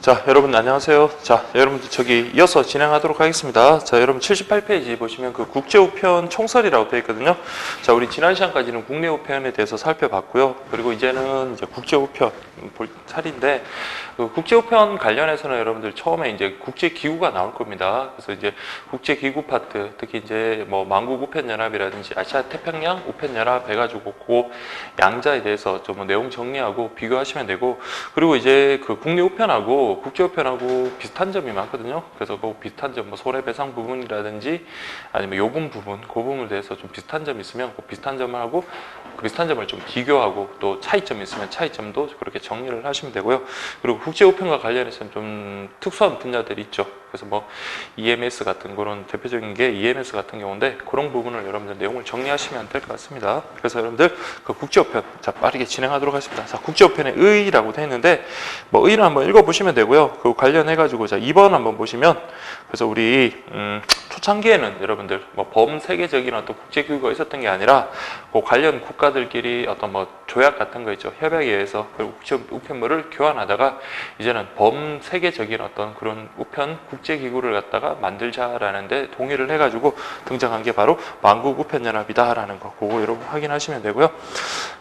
자, 여러분 안녕하세요. 자, 여러분들 저기 이어서 진행하도록 하겠습니다. 자, 여러분 78페이지 보시면 그 국제우편 총설이라고 되어 있거든요. 자, 우리 지난 시간까지는 국내우편에 대해서 살펴봤고요. 그리고 이제는 이제 국제우편 볼 차례인데, 그 국제우편 관련해서는 여러분들 처음에 이제 국제기구가 나올 겁니다. 그래서 이제 국제기구 파트, 특히 이제 뭐 만국우편연합이라든지 아시아태평양 우편연합 해가지고 그 양자에 대해서 좀 내용 정리하고 비교하시면 되고, 그리고 이제 그 국내우편하고 국제우편하고 비슷한 점이 많거든요. 그래서 그 비슷한 점, 뭐 손해배상 부분이라든지 아니면 요금 부분, 그 부분에 대해서 좀 비슷한 점이 있으면 그 비슷한 점을 하고 그 비슷한 점을 좀 비교하고 또 차이점이 있으면 차이점도 그렇게 정리를 하시면 되고요. 그리고 국제우편과 관련해서는 좀 특수한 분야들이 있죠. 그래서 뭐 EMS 같은 그런 대표적인 게 EMS 같은 경우인데 그런 부분을 여러분들 내용을 정리하시면 될 것 같습니다. 그래서 여러분들 그 국제우편 자 빠르게 진행하도록 하겠습니다. 자, 국제우편의 의라고 되어 있는데 뭐 의를 한번 읽어보시면 되고요. 그 관련해 가지고 자 2번 한번 보시면 그래서 우리 초창기에는 여러분들 뭐 범세계적인 어떤 국제기구가 있었던 게 아니라 그 관련 국가들끼리 어떤 뭐 조약 같은 거 있죠. 협약에 의해서 그 우편물을 교환하다가 이제는 범세계적인 어떤 그런 우편 국제기구를 갖다가 만들자라는데 동의를 해가지고 등장한 게 바로 만국우편연합이다라는 거, 그거 여러분 확인하시면 되고요.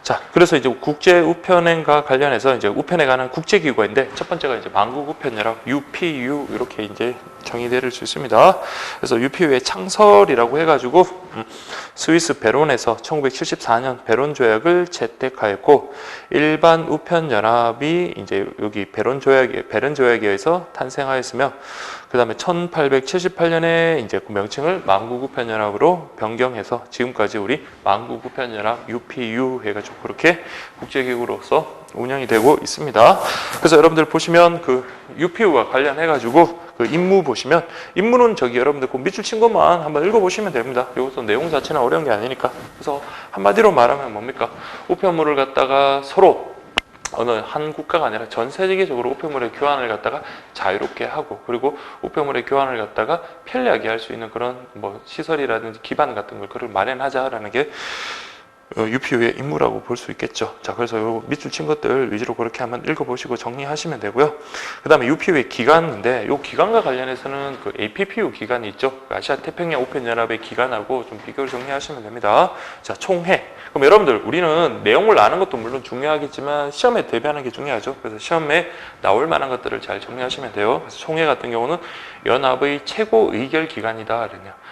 자, 그래서 이제 국제우편행과 관련해서 이제 우편에 관한 국제기구가 있는데 첫 번째가 이제 만국우편연합 UPU 이렇게 이제 정의될 수 있습니다. 그래서 UPU의 창설이라고 해가지고 스위스 베론에서 1974년 베론 조약을 채택하였고 일반 우편 연합이 이제 여기 베론 조약에 의해서 탄생하였으며 그 다음에 1878년에 이제 그 명칭을 만국우편연합으로 변경해서 지금까지 우리 만국우편연합 UPU 해가지고 그렇게 국제기구로서 운영이 되고 있습니다. 그래서 여러분들 보시면 그 UPU와 관련해가지고 그 임무 보시면 임무는 저기 여러분들 그 밑줄 친 것만 한번 읽어보시면 됩니다. 이것도 내용 자체는 어려운 게 아니니까. 그래서 한마디로 말하면 뭡니까? 우편물을 갖다가 서로 어느 한 국가가 아니라 전 세계적으로 우편물의 교환을 갖다가 자유롭게 하고 그리고 우편물의 교환을 갖다가 편리하게 할 수 있는 그런 뭐 시설이라든지 기반 같은 걸 그걸 마련하자라는 게 UPU의 임무라고 볼 수 있겠죠. 자, 그래서 요 밑줄 친 것들 위주로 그렇게 한번 읽어보시고 정리하시면 되고요. 그 다음에 UPU의 기간인데, 요 기간과 관련해서는 그 APPU 기간이 있죠. 아시아 태평양 우편연합의 기간하고 좀 비교를 정리하시면 됩니다. 자, 총회. 그럼 여러분들, 우리는 내용을 아는 것도 물론 중요하겠지만 시험에 대비하는 게 중요하죠. 그래서 시험에 나올 만한 것들을 잘 정리하시면 돼요. 그래서 총회 같은 경우는 연합의 최고 의결 기간이다.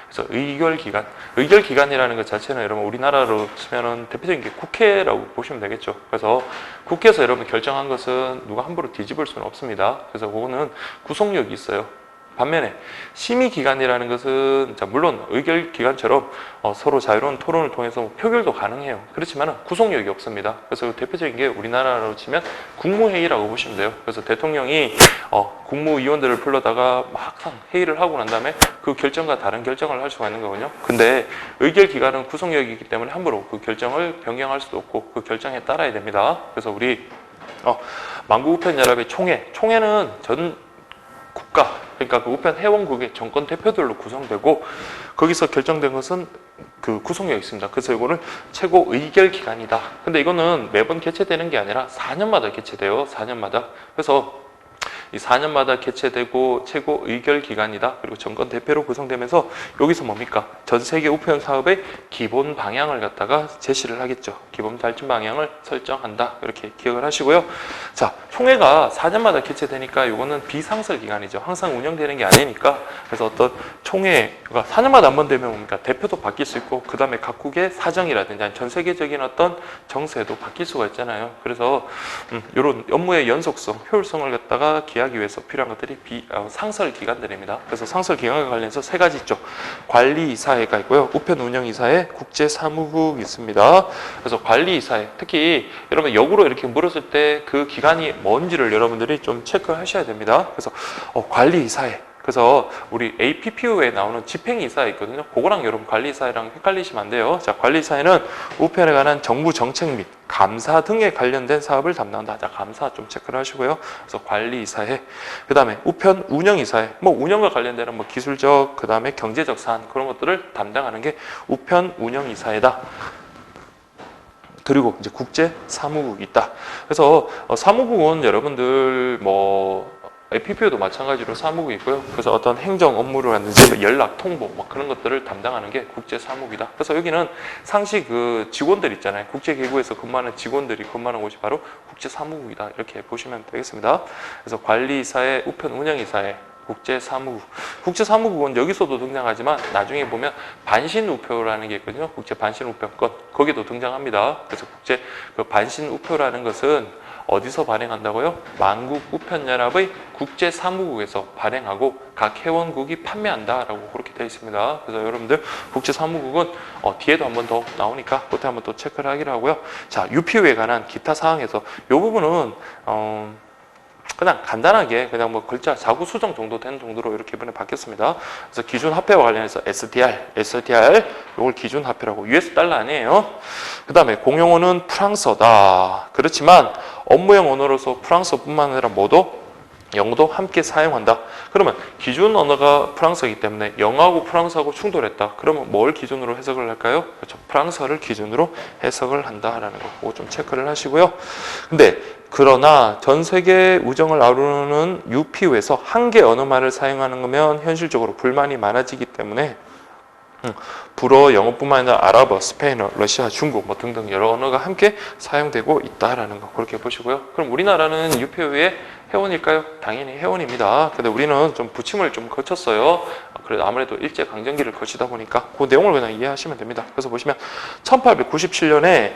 그래서 의결 기간이라는 것 자체는 여러분 우리나라로 치면은 대표적인 게 국회라고 보시면 되겠죠. 그래서 국회에서 여러분 결정한 것은 누가 함부로 뒤집을 수는 없습니다. 그래서 그거는 구속력이 있어요. 반면에 심의기간이라는 것은 물론 의결기간처럼 서로 자유로운 토론을 통해서 표결도 가능해요. 그렇지만 구속력이 없습니다. 그래서 대표적인 게 우리나라로 치면 국무회의라고 보시면 돼요. 그래서 대통령이 국무위원들을 불러다가 막상 회의를 하고 난 다음에 그 결정과 다른 결정을 할 수가 있는 거거든요. 근데 의결기간은 구속력이 있기 때문에 함부로 그 결정을 변경할 수도 없고 그 결정에 따라야 됩니다. 그래서 우리 만국우편연합의 총회는 전 국가, 그러니까 그 우편 회원국의 정권 대표들로 구성되고 거기서 결정된 것은 그 구속력이 있습니다. 그래서 이거는 최고 의결 기간이다. 근데 이거는 매번 개최되는 게 아니라 4년마다 개최돼요. 4년마다. 그래서 이 4년마다 개최되고 최고 의결 기간이다. 그리고 정권 대표로 구성되면서 여기서 뭡니까? 전 세계 우편 사업의 기본 방향을 갖다가 제시를 하겠죠. 기본 발전 방향을 설정한다. 이렇게 기억을 하시고요. 자, 총회가 4년마다 개최되니까 이거는 비상설 기간이죠. 항상 운영되는 게 아니니까. 그래서 어떤 총회가 4년마다 한 번 되면 뭡니까? 대표도 바뀔 수 있고 그 다음에 각국의 사정이라든지 전 세계적인 어떤 정세도 바뀔 수가 있잖아요. 그래서 이런 업무의 연속성, 효율성을 갖다가 기하기 위해서 필요한 것들이 상설 기관들입니다. 그래서 상설 기관과 관련해서 세 가지 있죠. 관리이사회가 있고요. 우편운영이사회, 국제사무국이 있습니다. 그래서 관리이사회, 특히 여러분 역으로 이렇게 물었을 때 그 기관이 뭔지를 여러분들이 좀 체크하셔야 됩니다. 그래서 관리이사회. 그래서 우리 APPU에 나오는 집행이사회 있거든요. 그거랑 여러분 관리이사회랑 헷갈리시면 안 돼요. 자, 관리이사회는 우편에 관한 정부 정책 및 감사 등에 관련된 사업을 담당한다. 자, 감사 좀 체크를 하시고요. 그래서 관리이사회. 그 다음에 우편 운영이사회. 뭐 운영과 관련되는 뭐 기술적, 그 다음에 경제적 사안 그런 것들을 담당하는 게 우편 운영이사회다. 그리고 이제 국제 사무국이 있다. 그래서 사무국은 여러분들 뭐 APPO도 마찬가지로 사무국이 있고요. 그래서 어떤 행정 업무라든지 연락, 통보 뭐 그런 것들을 담당하는 게 국제사무국이다. 그래서 여기는 상시 그 직원들 있잖아요. 국제기구에서 근무하는 직원들이 근무하는 곳이 바로 국제사무국이다. 이렇게 보시면 되겠습니다. 그래서 관리이사회, 우편 운영이사회, 국제사무국. 국제사무국은 여기서도 등장하지만 나중에 보면 반신우표라는 게 있거든요. 국제 반신우표권 거기도 등장합니다. 그래서 국제 그 반신우표라는 것은 어디서 발행한다고요? 만국 우편연합의 국제사무국에서 발행하고 각 회원국이 판매한다라고 그렇게 되어 있습니다. 그래서 여러분들 국제사무국은 뒤에도 한 번 더 나오니까 그때 한번 또 체크를 하기로 하고요. 자, UPU에 관한 기타 사항에서 이 부분은 그냥 간단하게 그냥 뭐 글자 자구 수정 정도 되는 정도로 이렇게 이번에 바뀌었습니다. 그래서 기준 화폐와 관련해서 SDR 이걸 기준 화폐라고 US 달러 아니에요. 그 다음에 공용어는 프랑스어다. 그렇지만 업무용 언어로서 프랑스어뿐만 아니라 영어도 함께 사용한다. 그러면 기준 언어가 프랑스어이기 때문에 영어하고 프랑스하고 충돌했다. 그러면 뭘 기준으로 해석을 할까요? 그렇죠. 프랑스어를 기준으로 해석을 한다라는 거 그거 좀 체크를 하시고요. 근데 그러나 전 세계 우정을 아우르는 UPU에서 한 개 언어만을 사용하는 거면 현실적으로 불만이 많아지기 때문에 불어, 영어뿐만 아니라 아랍어, 스페인어, 러시아, 중국 뭐 등등 여러 언어가 함께 사용되고 있다라는 거 그렇게 보시고요. 그럼 우리나라는 UPU의 회원일까요? 당연히 회원입니다. 근데 우리는 좀 부침을 좀 거쳤어요. 그래도 아무래도 일제 강점기를 거치다 보니까 그 내용을 그냥 이해하시면 됩니다. 그래서 보시면 1897년에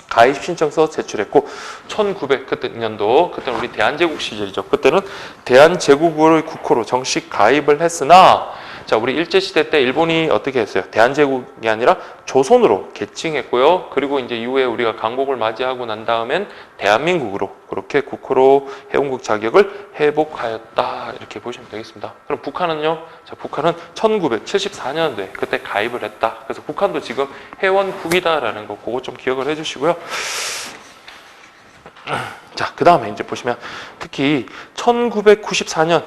가입 신청서 제출했고 1900 그때 년도 그때는 우리 대한제국 시절이죠. 그때는 대한제국을 국호로 정식 가입을 했으나 자, 우리 일제시대 때 일본이 어떻게 했어요? 대한제국이 아니라 조선으로 개칭했고요. 그리고 이제 이후에 우리가 강복을 맞이하고 난 다음엔 대한민국으로 그렇게 국호로 회원국 자격을 회복하였다. 이렇게 보시면 되겠습니다. 그럼 북한은요? 자, 북한은 1974년도에 그때 가입을 했다. 그래서 북한도 지금 회원국이다라는 거 그거 좀 기억을 해주시고요. 자, 그 다음에 이제 보시면 특히 1994년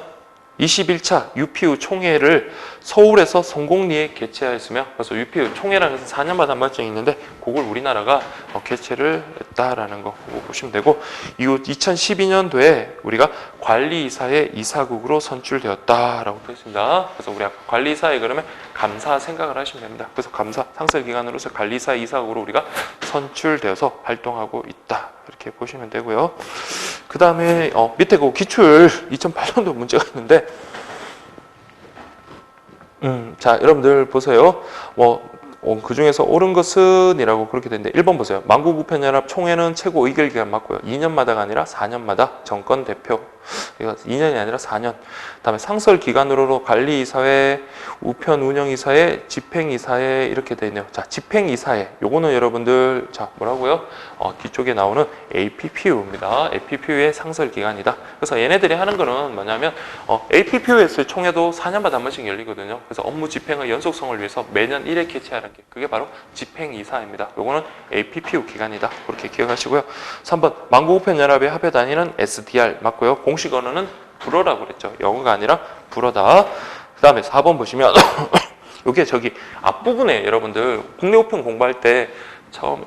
21차 UPU 총회를 서울에서 성공리에 개최하였으며 그래서 UPU 총회라는 것은 4년마다 한 번씩 있는데 그걸 우리나라가 개최를 했다라는 거 보시면 되고 이후 2012년도에 우리가 관리이사회 이사국으로 선출되었다라고 되어 있습니다. 그래서 우리 관리이사회 그러면 감사 생각을 하시면 됩니다. 그래서 감사 상설기관으로서 관리이사회 이사국으로 우리가 선출되어서 활동하고 있다. 이렇게 보시면 되고요. 그 다음에 밑에 그 기출 2008년도 문제가 있는데 자 여러분들 보세요. 그 중에서 옳은 것은 이라고 그렇게 되는데 1번 보세요. 만국우편연합 총회는 최고 의결기간 맞고요. 2년마다가 아니라 4년마다 정권 대표. 이거 2년이 아니라 4년. 그다음에 상설기관으로 관리이사회, 우편운영이사회, 집행이사회 이렇게 되어 있네요. 자, 집행이사회. 요거는 여러분들 자 뭐라고요? 뒤쪽에 나오는 APPU입니다. APPU의 상설기관이다. 그래서 얘네들이 하는 거는 뭐냐면 APPU에서의 총회도 4년마다 한 번씩 열리거든요. 그래서 업무 집행의 연속성을 위해서 매년 1회 개최하는 게 그게 바로 집행이사입니다. 요거는 APPU 기관이다. 그렇게 기억하시고요. 3번 만국우편연합의 합회 단위는 SDR 맞고요. 공식 언어는 불어라고 그랬죠. 영어가 아니라 불어다. 그 다음에 4번 보시면 요게 저기 앞부분에 여러분들 국내 우편 공부할 때 처음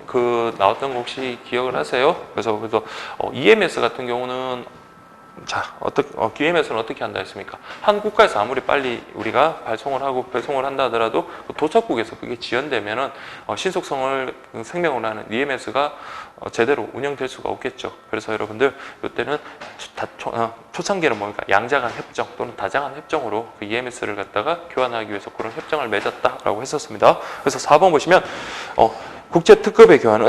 나왔던 거 혹시 기억을 하세요? 그래서 EMS 같은 경우는 자, EMS는 어떻게 한다 했습니까? 한 국가에서 아무리 빨리 우리가 발송을 하고 배송을 한다 하더라도 도착국에서 그게 지연되면은 신속성을 생명으로 하는 EMS가 제대로 운영될 수가 없겠죠. 그래서 여러분들 이때는 초창기는 뭡니까? 양자간 협정 또는 다자간 협정으로 그 EMS를 갖다가 교환하기 위해서 그런 협정을 맺었다라고 했었습니다. 그래서 4번 보시면 국제특급의 교환은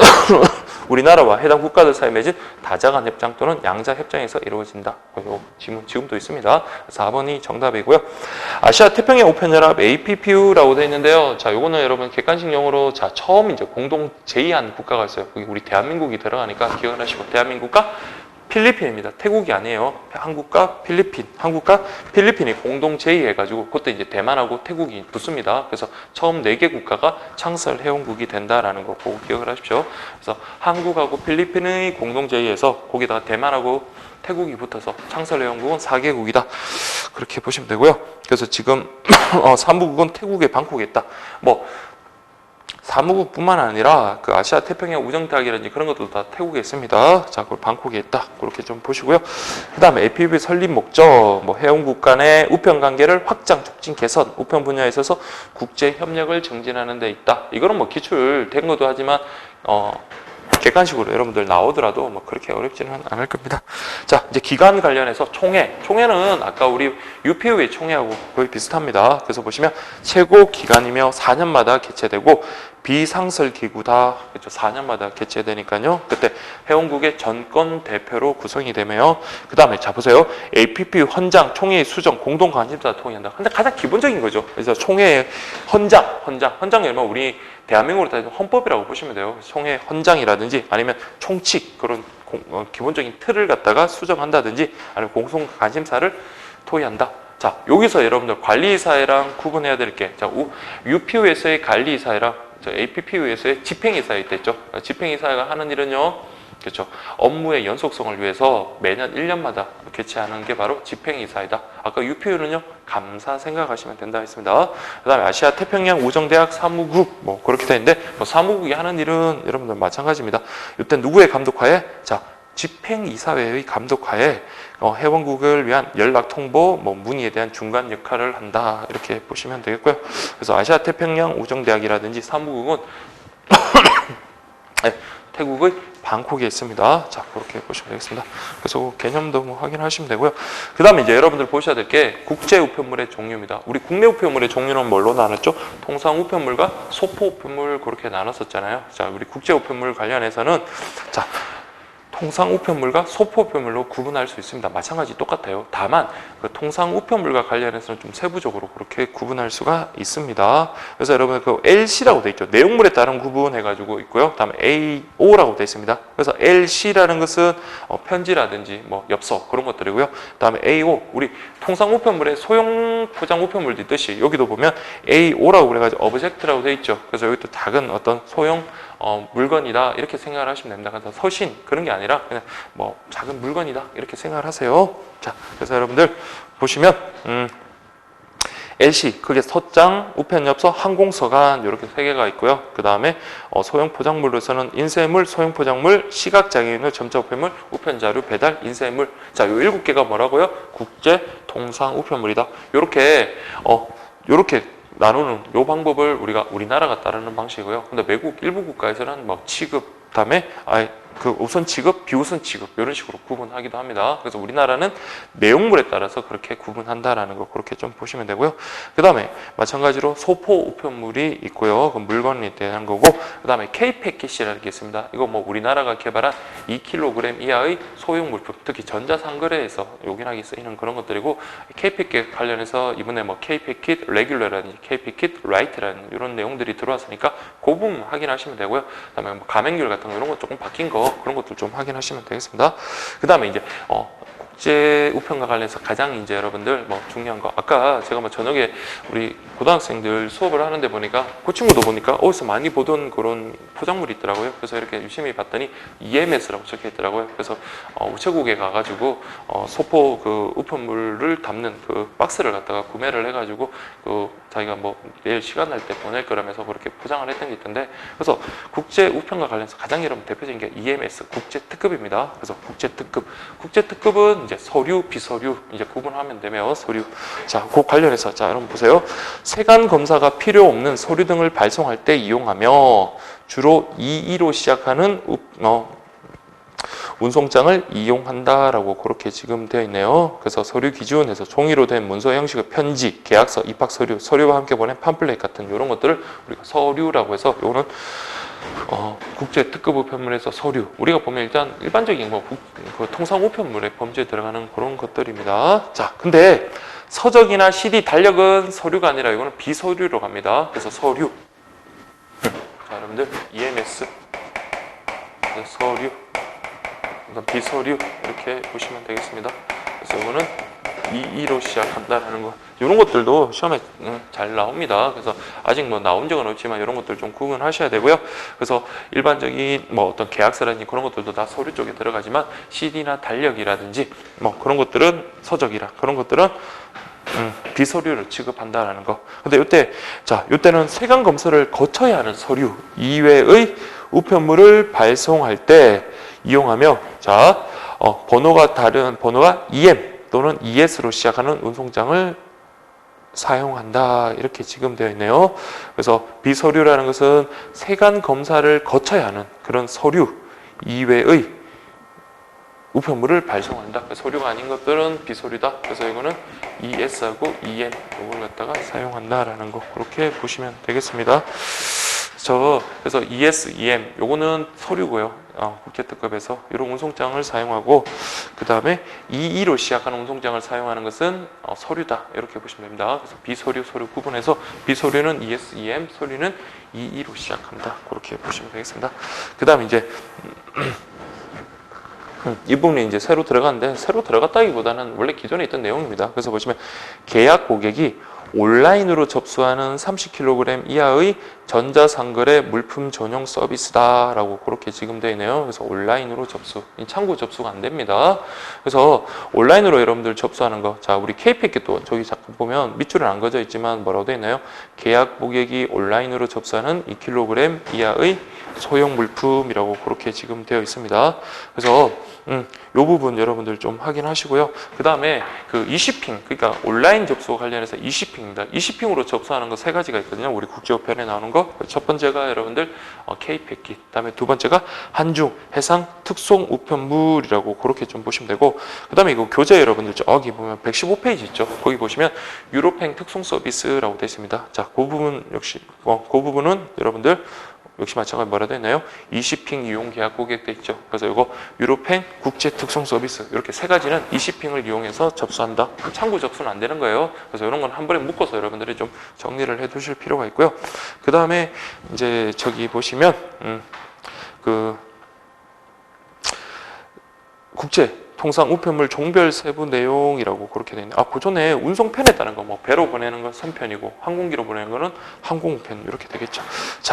우리나라와 해당 국가들 사이에 맺은 다자간 협정 또는 양자 협정에서 이루어진다. 지금도 있습니다. 4번이 정답이고요. 아시아 태평양 우편연합 APPU라고 되어 있는데요. 자, 요거는 여러분 객관식 용어로 자 처음 이제 공동 제의한 국가가 있어요. 거기 우리 대한민국이 들어가니까 기억을 하시고 대한민국과 필리핀입니다. 태국이 아니에요. 한국과 필리핀이 공동 제의해가지고 그때 이제 대만하고 태국이 붙습니다. 그래서 처음 4개 국가가 창설 회원국이 된다라는 거 꼭 기억을 하십시오. 그래서 한국하고 필리핀의 공동 제의에서 거기다가 대만하고 태국이 붙어서 창설 회원국은 4개국이다. 그렇게 보시면 되고요. 그래서 지금 3부국은 태국의 방콕에 있다. 사무국뿐만 아니라 그 아시아 태평양 우정대학이라든지 그런 것도 다 태국에 있습니다. 자, 그걸 방콕에 있다. 그렇게 좀 보시고요. 그 다음에 APB 설립 목적, 뭐 회원국 간의 우편 관계를 확장, 촉진, 개선, 우편 분야에 있어서 국제 협력을 증진하는 데 있다. 이거는 뭐 기출된 것도 하지만 객관식으로 여러분들 나오더라도 뭐 그렇게 어렵지는 않을 겁니다. 자, 이제 기간 관련해서 총회. 총회는 아까 우리 UPU의 총회하고 거의 비슷합니다. 그래서 보시면 최고 기간이며 4년마다 개최되고 비상설 기구다. 그렇죠. 4년마다 개최되니까요. 그때 회원국의 전권 대표로 구성이 되며 그 다음에 자 보세요. APP 헌장, 총회 수정, 공동 관심사 통일한다. 근데 가장 기본적인 거죠. 그래서 총회의 헌장 여러분 우리 대한민국으로 따지면 헌법이라고 보시면 돼요. 총회 헌장이라든지 아니면 총칙 그런 기본적인 틀을 갖다가 수정한다든지 아니면 공동 관심사를 토의한다. 자, 여기서 여러분들 관리이사회랑 구분해야 될 게, 자, UPU에서의 관리이사회랑 APPU에서의 집행이사회 있겠죠. 집행이사회가 하는 일은요, 그렇죠. 업무의 연속성을 위해서 매년 1년마다 개최하는 게 바로 집행이사회다. 아까 UPU는요, 감사 생각하시면 된다 했습니다. 그 다음에 아시아 태평양 우정대학 사무국, 뭐 그렇게 되는데, 뭐 사무국이 하는 일은 여러분들 마찬가지입니다. 이때 누구의 감독하에? 자, 집행이사회의 감독하에 회원국을 위한 연락 통보, 뭐 문의에 대한 중간 역할을 한다. 이렇게 보시면 되겠고요. 그래서 아시아 태평양 우정대학이라든지 사무국은 네, 태국의 방콕에 있습니다. 자, 그렇게 보시면 되겠습니다. 그래서 그 개념도 뭐 확인하시면 되고요. 그 다음에 이제 여러분들 보셔야 될 게 국제 우편물의 종류입니다. 우리 국내 우편물의 종류는 뭘로 나눴죠? 통상 우편물과 소포 우편물 그렇게 나눴었잖아요. 자, 우리 국제 우편물 관련해서는 자, 통상 우편물과 소포 우편물로 구분할 수 있습니다. 마찬가지 똑같아요. 다만 그 통상 우편물과 관련해서는 좀 세부적으로 그렇게 구분할 수가 있습니다. 그래서 여러분 그 LC라고 되어 있죠. 내용물에 따른 구분해가지고 있고요. 다음에 AO라고 되어 있습니다. 그래서 LC라는 것은 편지라든지 뭐 엽서 그런 것들이고요. 다음에 AO 우리 통상 우편물의 소형 포장 우편물도 있듯이 여기도 보면 AO라고 그래가지고 오브젝트라고 되어 있죠. 그래서 여기 또 작은 어떤 소형 물건이다 이렇게 생각을 하시면 됩니다. 그래서 서신 그런 게 아니라 그냥 뭐 작은 물건이다 이렇게 생각을 하세요. 자, 그래서 여러분들 보시면 LC 그게 서장, 우편엽서, 항공서간 이렇게 세 개가 있고요. 그 다음에 소형 포장물로서는 인쇄물, 소형 포장물, 시각장애인의 점자 우편물, 우편자료 배달, 인쇄물. 자, 요 7개가 뭐라고요? 국제 통상 우편물이다. 요렇게 나누는 요 방법을 우리나라가 따르는 방식이고요. 근데 외국 일부 국가에서는 뭐 취급, 다음에 그 우선 취급, 비우선 취급 이런 식으로 구분하기도 합니다. 그래서 우리나라는 내용물에 따라서 그렇게 구분한다라는 거 그렇게 좀 보시면 되고요. 그 다음에 마찬가지로 소포 우편물이 있고요. 그 물건에 대한 거고 그 다음에 K-패킷이라는 게 있습니다. 이거 뭐 우리나라가 개발한 2kg 이하의 소형 물품, 특히 전자상거래에서 요긴하게 쓰이는 그런 것들이고 K-패킷 관련해서 이번에 뭐 K-패킷 레귤러라든지 K-패킷 라이트라는 이런 내용들이 들어왔으니까 그 부분 확인하시면 되고요. 그 다음에 뭐 가맹률 같은 거 이런 거 조금 바뀐 거 그런 것들 좀 확인하시면 되겠습니다. 그 다음에 이제 국제 우편과 관련해서 가장 이제 여러분들 뭐 중요한 거 아까 제가 뭐 저녁에 우리 고등학생들 수업을 하는데 보니까 그 친구도 보니까 어디서 많이 보던 그런 포장물이 있더라고요. 그래서 이렇게 유심히 봤더니 EMS라고 적혀 있더라고요. 그래서 우체국에 가가지고 소포 그 우편물을 담는 그 박스를 갖다가 구매를 해가지고 그 자기가 뭐 내일 시간 날 때 보낼 거라면서 그렇게 포장을 했던 게 있던데 그래서 국제 우편과 관련해서 가장 여러분 대표적인 게 EMS 국제 특급입니다. 그래서 국제 특급은 이제 서류, 비서류 이제 구분하면 되며 서류. 자, 그 관련해서 자, 여러분 보세요. 세관 검사가 필요 없는 서류 등을 발송할 때 이용하며 주로 22로 시작하는 운송장을 이용한다라고 그렇게 지금 되어 있네요. 그래서 서류 기준에서 종이로 된 문서 형식의 편지, 계약서, 입학 서류, 서류와 함께 보낸 팜플렛 같은 이런 것들을 우리가 서류라고 해서 요거는 국제 특급 우편물에서 서류 우리가 보면 일단 일반적인 그 통상 우편물의 범주에 들어가는 그런 것들입니다. 자, 근데 서적이나 CD 달력은 서류가 아니라 이거는 비서류로 갑니다. 그래서 서류. 자, 여러분들 EMS 서류, 비서류 이렇게 보시면 되겠습니다. 그래서 이거는 22로 시작한다는 거 이런 것들도 시험에 잘 나옵니다. 그래서 아직 뭐 나온 적은 없지만 이런 것들 좀 구분하셔야 되고요. 그래서 일반적인 뭐 어떤 계약서라든지 그런 것들도 다 서류 쪽에 들어가지만 CD나 달력이라든지 뭐 그런 것들은 서적이라 그런 것들은 비서류를 취급한다라는 거. 근데 이때는 세관 검사를 거쳐야 하는 서류 이외의 우편물을 발송할 때 이용하며 번호가 EM 또는 ES로 시작하는 운송장을 사용한다. 이렇게 지금 되어 있네요. 그래서 비서류라는 것은 세관 검사를 거쳐야 하는 그런 서류 이외의 우편물을 발송한다. 서류가 아닌 것들은 비서류다. 그래서 이거는 ES하고 EM 이걸 갖다가 사용한다라는 거 그렇게 보시면 되겠습니다. 그래서 ES, EM 요거는 서류고요. 국제특급에서 이런 운송장을 사용하고 그 다음에 EE로 시작하는 운송장을 사용하는 것은 서류다. 이렇게 보시면 됩니다. 그래서 비서류, 서류 구분해서 비서류는 ES, EM, 서류는 EE로 시작한다. 그렇게 보시면 되겠습니다. 그 다음에 이제 이 부분이 이제 새로 들어갔는데 새로 들어갔다기보다는 원래 기존에 있던 내용입니다. 그래서 보시면 계약 고객이 온라인으로 접수하는 30kg 이하의 전자상거래 물품 전용 서비스다라고 그렇게 지금 되어 있네요. 그래서 온라인으로 접수, 창구 접수가 안 됩니다. 그래서 온라인으로 여러분들 접수하는 거, 우리 K패킷도 저기 잠깐 보면 밑줄은 안 그어져 있지만 뭐라고 되어 있나요? 계약 고객이 온라인으로 접수하는 2kg 이하의 소형 물품이라고 그렇게 지금 되어 있습니다. 그래서 이 부분 여러분들 좀 확인하시고요. 그 다음에 그 e시핑, 그러니까 온라인 접수 관련해서 e시핑입니다. e시핑으로 접수하는 거 세 가지가 있거든요. 우리 국제우편에 나오는 거. 첫 번째가 여러분들 K패킷, 그 다음에 두 번째가 한중 해상 특송 우편물이라고 그렇게 좀 보시면 되고, 그 다음에 이거 교재 여러분들 저기 보면 115페이지 있죠. 거기 보시면 유럽행 특송 서비스라고 되어 있습니다. 그 부분 역시 그 부분은 여러분들 역시 마찬가지로 뭐라도 했나요? e시핑 이용 계약 고객 돼 있죠. 그래서 이거 유럽행 국제 특송 서비스 이렇게 세 가지는 e시핑을 이용해서 접수한다. 창구 접수는 안 되는 거예요. 그래서 이런 건 한 번에 묶어서 여러분들이 좀 정리를 해 두실 필요가 있고요. 그 다음에 이제 저기 보시면 그 국제 통상 우편물 종별 세부 내용이라고 그렇게 되어 있네요. 고전에 운송편에 따른 거, 배로 보내는 건 선편이고 항공기로 보내는 거는 항공우편 이렇게 되겠죠.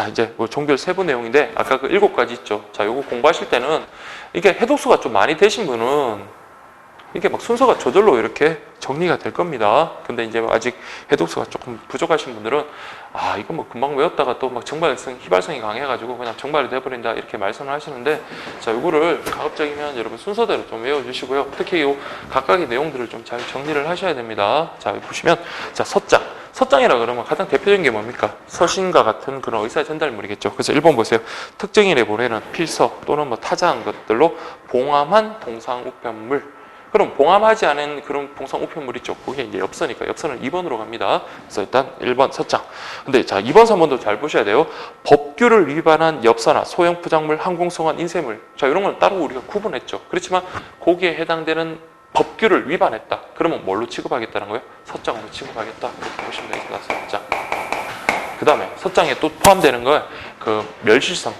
이제 종별 세부 내용인데 아까 그 7가지 있죠. 요거 공부하실 때는 이게 해독수가 좀 많이 되신 분은 이게 막 순서가 저절로 이렇게 정리가 될 겁니다. 근데 이제 아직 해독수가 조금 부족하신 분들은 이거 뭐 금방 외웠다가 또 막 휘발성이 강해가지고 그냥 정발이 돼버린다 이렇게 말씀을 하시는데 요거를 가급적이면 여러분 순서대로 좀 외워주시고요. 특히 요 각각의 내용들을 좀 잘 정리를 하셔야 됩니다. 여기 보시면 서장이라 그러면 가장 대표적인 게 뭡니까? 서신과 같은 그런 의사 전달물이겠죠. 그래서 1번 보세요. 특정인에 보내는 필서 또는 타자한 것들로 봉함한 동상 우편물. 그럼 봉함하지 않은 그런 동상 우편물 있죠. 그게 이제 엽서니까 엽서는 2번으로 갑니다. 그래서 일단 1번 서장. 근데 2번, 3번도 잘 보셔야 돼요. 법규를 위반한 엽서나 소형 포장물, 항공성환, 인쇄물. 이런 건 따로 우리가 구분했죠. 그렇지만 거기에 해당되는 법규를 위반했다. 그러면 뭘로 취급하겠다는 거예요? 서장으로 취급하겠다. 이렇게 보시면 되겠습니다. 서장. 그 다음에 서장에 또 포함되는 거 그 멸실성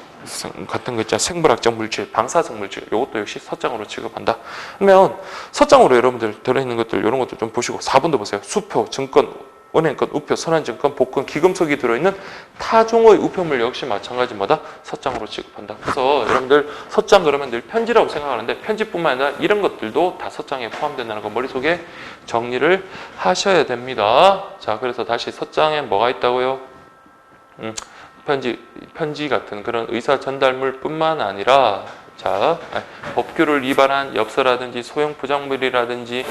같은 거 있잖아요. 생물학적 물질, 방사성 물질, 이것도 역시 서장으로 취급한다. 그러면 서장으로 여러분들 들어있는 것들 이런 것들 좀 보시고 4번도 보세요. 수표, 증권, 은행권, 우표, 선한증권, 복권, 기금속이 들어있는 타종의 우편물 역시 마찬가지마다 서장으로 취급한다. 그래서 여러분들 서장 그러면 늘 편지라고 생각하는데 편지뿐만 아니라 이런 것들도 다 서장에 포함된다는 거 머릿속에 정리를 하셔야 됩니다. 그래서 다시 서장에 뭐가 있다고요? 편지 같은 그런 의사 전달물 뿐만 아니라 법규를 위반한 엽서라든지 소형 포장물이라든지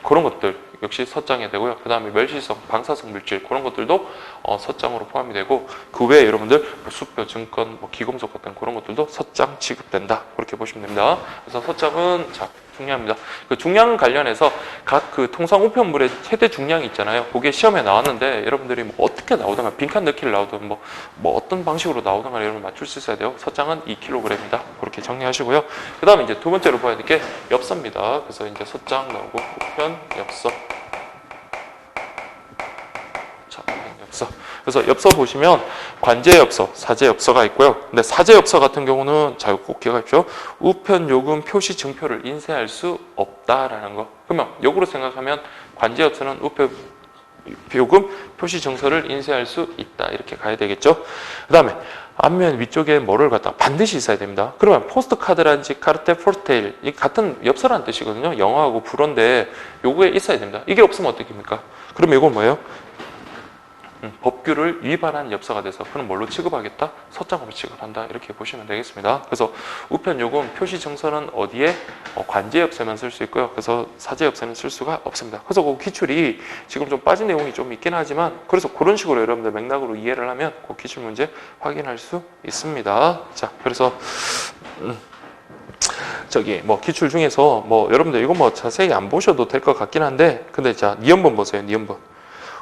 그런 것들 역시 서장이 되고요. 그 다음에 멸실성, 방사성 물질 그런 것들도 서장으로 포함이 되고 그 외에 여러분들 수표, 증권, 기금속 같은 그런 것들도 서장 취급된다. 그렇게 보시면 됩니다. 그래서 서장은 중량입니다. 그 중량 관련해서 각 그 통상 우편물의 최대 중량이 있잖아요. 그게 시험에 나왔는데 여러분들이 어떻게 나오든가 빈칸 넣기를 나오든 어떤 방식으로 나오든가 여러분 맞출 수 있어야 돼요. 서장은 2kg입니다. 그렇게 정리하시고요. 그 다음에 이제 두 번째로 봐야 될 게 엽서입니다. 그래서 이제 서장 나오고 우편, 엽서. 그래서 엽서 보시면 관제 엽서, 사제 엽서가 있고요. 근데 사제 엽서 같은 경우는 꼭 기억하십시오. 우편 요금 표시 증표를 인쇄할 수 없다라는 거. 그러면 역으로 생각하면 관제 엽서는 우편 요금 표시 정서를 인쇄할 수 있다. 이렇게 가야 되겠죠. 그 다음에 앞면 위쪽에 뭐를 갖다 반드시 있어야 됩니다. 그러면 포스트카드라든지 카르테 포르테일 이 같은 엽서라는 뜻이거든요. 영어하고 불어인데 요거에 있어야 됩니다. 이게 없으면 어떻습니까? 그러면 이건 뭐예요? 법규를 위반한 엽서가 돼서 그럼 뭘로 취급하겠다? 서장으로 취급한다. 이렇게 보시면 되겠습니다. 그래서 우편 요금 표시 정서는 어디에? 관제 엽서만 쓸 수 있고요. 그래서 사제 엽서는 쓸 수가 없습니다. 그래서 그 기출이 지금 좀 빠진 내용이 좀 있긴 하지만 그래서 그런 식으로 여러분들 맥락으로 이해를 하면 그 기출 문제 확인할 수 있습니다. 자, 그래서 저기 뭐 기출 중에서 뭐 여러분들 이거 뭐 자세히 안 보셔도 될 것 같긴 한데 근데 자 니은번 보세요. 니은번.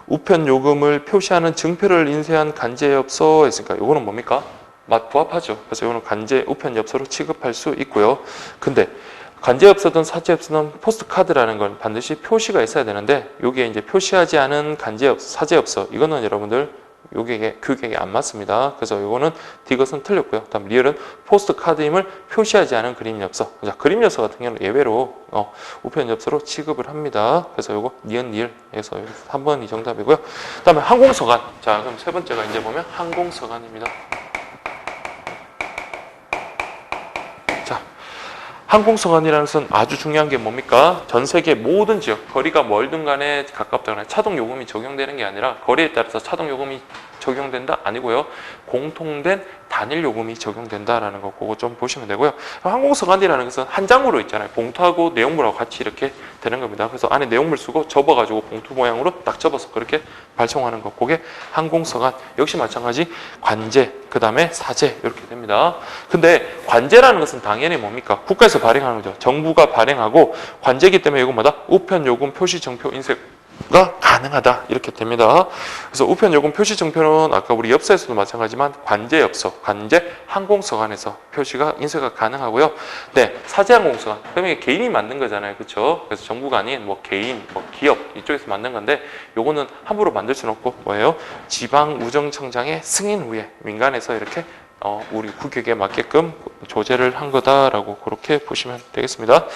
우편 요금을 표시하는 증표를 인쇄한 간제 엽서 했으니까 요거는 뭡니까? 부합하죠. 그래서 요거는 간제 우편 엽서로 취급할 수 있고요. 근데 간제 엽서든 사제 엽서든 포스트카드라는 건 반드시 표시가 있어야 되는데 여기에 이제 표시하지 않은 간제 엽서, 사제 엽서 이거는 여러분들 요게 규격이 안 맞습니다. 그래서 요거는 디귿은 틀렸고요. 다음 리얼은 포스트카드임을 표시하지 않은 그림 엽서. 자, 그림 엽서 같은 경우는 예외로 우편 엽서로 취급을 합니다. 그래서 요거 니은 리얼에서 3번이 정답이고요. 그다음에 항공서간. 자, 그럼 세 번째가 이제 보면 항공서간입니다. 자, 항공서간이라는 것은 아주 중요한 게 뭡니까? 전 세계 모든 지역, 거리가 멀든 간에 가깝다거나 차동 요금이 적용되는 게 아니라 거리에 따라서 차동 요금이 적용된다? 아니고요. 공통된 단일 요금이 적용된다라는 거 그거 좀 보시면 되고요. 항공서간이라는 것은 한 장으로 있잖아요. 봉투하고 내용물하고 같이 이렇게 되는 겁니다. 그래서 안에 내용물 쓰고 접어가지고 봉투 모양으로 딱 접어서 그렇게 발송하는 거 그게 항공서간. 역시 마찬가지 관제, 그 다음에 사제 이렇게 됩니다. 근데 관제라는 것은 당연히 뭡니까? 국가에서 발행하는 거죠. 정부가 발행하고 관제이기 때문에 이건 뭐다? 우편 요금 표시 정표 인쇄가 가능하다 이렇게 됩니다. 그래서 우편 요금 표시 정표는 아까 우리 엽서에서도 마찬가지지만 관제 엽서, 관제 항공서간에서 표시가 인쇄가 가능하고요. 네, 사제 항공서간. 그러면 이게 개인이 만든 거잖아요, 그렇죠? 그래서 정부가 아닌 뭐 개인, 뭐 기업 이쪽에서 만든 건데 요거는 함부로 만들 수는 없고 뭐예요? 지방우정청장의 승인 후에 민간에서 이렇게 우리 규격에 맞게끔 조제를 한 거다라고 그렇게 보시면 되겠습니다.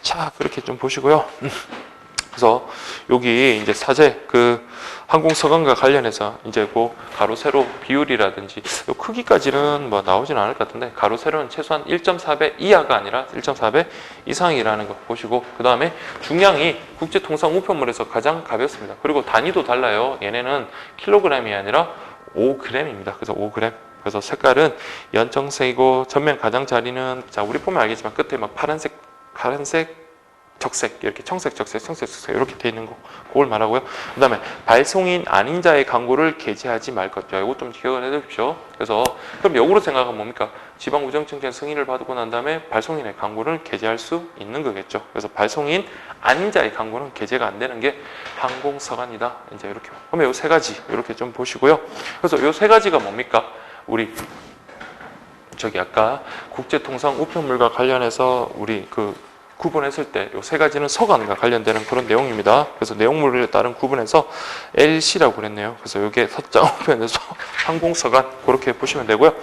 자, 그렇게 좀 보시고요. 그래서 여기 이제 사제 그 항공서간과 관련해서 이제 그 가로 세로 비율이라든지 요 크기까지는 뭐 나오지는 않을 것 같은데 가로 세로는 최소한 1.4배 이하가 아니라 1.4배 이상이라는 거 보시고 그 다음에 중량이 국제통상 우편물에서 가장 가볍습니다. 그리고 단위도 달라요. 얘네는 킬로그램이 아니라 5g입니다. 그래서 5g. 그래서 색깔은 연청색이고 전면 가장자리는 자 우리 보면 알겠지만 끝에 막 파란색 적색 이렇게 청색 적색 이렇게 돼 있는 거 그걸 말하고요. 그 다음에 발송인 아닌 자의 광고를 게재하지 말 것. 이거 좀 기억을 해 두십시오. 그래서 그럼 역으로 생각하면 뭡니까? 지방우정청장 승인을 받고 난 다음에 발송인의 광고를 게재할 수 있는 거겠죠. 그래서 발송인 아닌 자의 광고는 게재가 안 되는 게 항공서간이다. 이제 이렇게. 그러면 이 세 가지 이렇게 좀 보시고요. 그래서 이 세 가지가 뭡니까? 우리 저기 아까 국제통상 우편물과 관련해서 우리 그 구분했을 때 이 세 가지는 서간과 관련되는 그런 내용입니다. 그래서 내용물에 따른 구분해서 LC라고 그랬네요. 그래서 이게 서장 우편에서 항공서간 그렇게 보시면 되고요.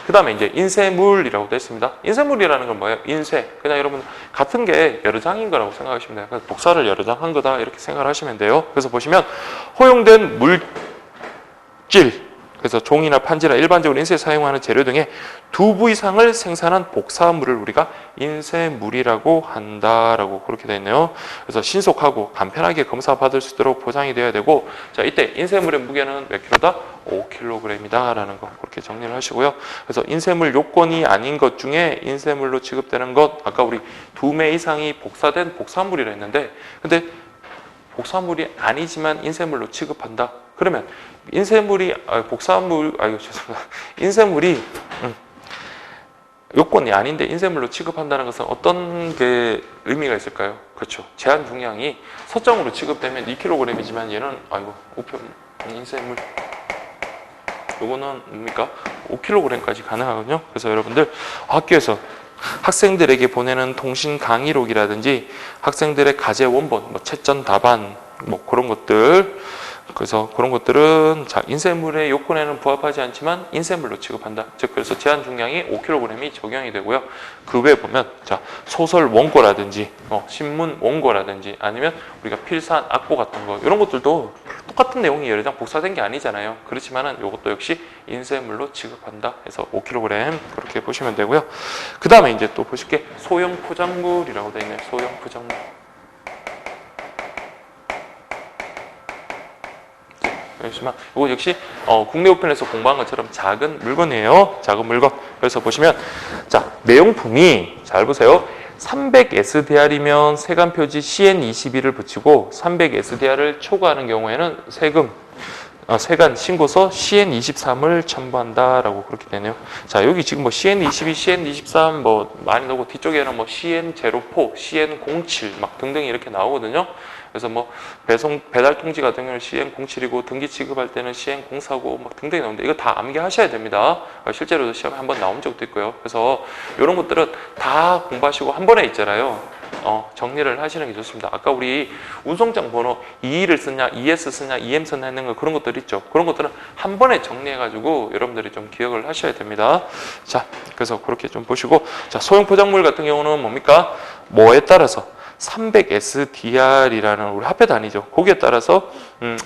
그 다음에 이제 인쇄물이라고 되어 있습니다. 인쇄물이라는 건 뭐예요? 인쇄. 그냥 여러분 같은 게 여러 장인 거라고 생각하시면 돼요. 그래서 복사를 여러 장 한 거다 이렇게 생각을 하시면 돼요. 그래서 보시면 허용된 물질 그래서 종이나 판지나 일반적으로 인쇄에 사용하는 재료 등의 2부 이상을 생산한 복사물을 우리가 인쇄물이라고 한다라고 그렇게 되어 있네요. 그래서 신속하고 간편하게 검사받을 수 있도록 보장이 되어야 되고 자 이때 인쇄물의 무게는 몇 킬로다? 5kg이다 라는 거 그렇게 정리를 하시고요. 그래서 인쇄물 요건이 아닌 것 중에 인쇄물로 취급되는 것 아까 우리 2매 이상이 복사된 복사물이라 했는데 근데 복사물이 아니지만 인쇄물로 취급한다. 그러면 인쇄물이 죄송합니다. 인쇄물이 요건이 아닌데 인쇄물로 취급한다는 것은 어떤 게 의미가 있을까요? 그렇죠. 제한 중량이 서점으로 취급되면 2kg이지만 얘는 우편 인쇄물 요거는 뭡니까? 5kg까지 가능하거든요. 그래서 여러분들 학교에서 학생들에게 보내는 통신 강의록이라든지 학생들의 과제 원본, 채점 답안, 그런 것들 그래서 그런 것들은 자 인쇄물의 요건에는 부합하지 않지만 인쇄물로 취급한다. 즉 그래서 제한 중량이 5kg이 적용이 되고요. 그 외에 보면 자 소설 원고라든지 신문 원고라든지 아니면 우리가 필사한 악보 같은 거 이런 것들도 똑같은 내용이 여러 장 복사된 게 아니잖아요. 그렇지만은 이것도 역시 인쇄물로 취급한다 해서 5kg 그렇게 보시면 되고요. 그 다음에 이제 또 보실 게 소형 포장물이라고 되어 있네요. 소형 포장물. 이거 역시 국내 우편에서 공부한 것처럼 작은 물건이에요. 작은 물건. 그래서 보시면 자 내용품이 잘 보세요. 300SDR이면 세관 표지 CN22를 붙이고 300SDR을 초과하는 경우에는 세관 신고서 CN23을 첨부한다라고 그렇게 되네요. 자 여기 지금 뭐 CN22, CN23 뭐 많이 나오고 뒤쪽에는 뭐 CN04, CN07 막 등등 이렇게 나오거든요. 그래서 뭐 배달 통지 같은 경우는 CN07이고 등기 취급할 때는 CN049 막 등등이 나오는데 이거 다 암기하셔야 됩니다. 실제로도 시험에 한번 나온 적도 있고요. 그래서 이런 것들은 다 공부하시고 한 번에 있잖아요. 정리를 하시는 게 좋습니다. 아까 우리 운송장 번호 22를 쓰냐, ES 쓰냐, EM 쓰냐 했는 거 그런 것들 있죠. 그런 것들은 한 번에 정리해가지고 여러분들이 좀 기억을 하셔야 됩니다. 자, 그래서 그렇게 좀 보시고 자 소형 포장물 같은 경우는 뭡니까? 뭐에 따라서 300SDR이라는 우리 화폐 단위죠. 거기에 따라서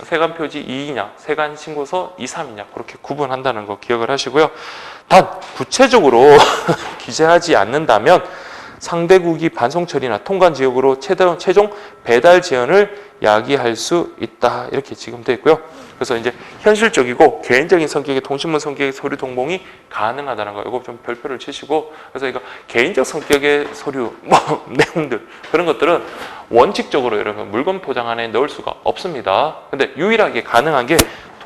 세관 표지 2이냐, 세관 신고서 2, 3이냐 그렇게 구분한다는 거 기억을 하시고요. 단 구체적으로 기재하지 않는다면 상대국이 반송 처리나 통관 지역으로 최종 배달 지연을 야기할 수 있다. 이렇게 지금 되어 있고요. 그래서 이제 현실적이고 개인적인 성격의 통신문 성격의 서류 동봉이 가능하다는 거. 이거 좀 별표를 치시고 그래서 이거 개인적 성격의 서류 뭐 내용들 그런 것들은 원칙적으로 이런 물건 포장 안에 넣을 수가 없습니다. 근데 유일하게 가능한 게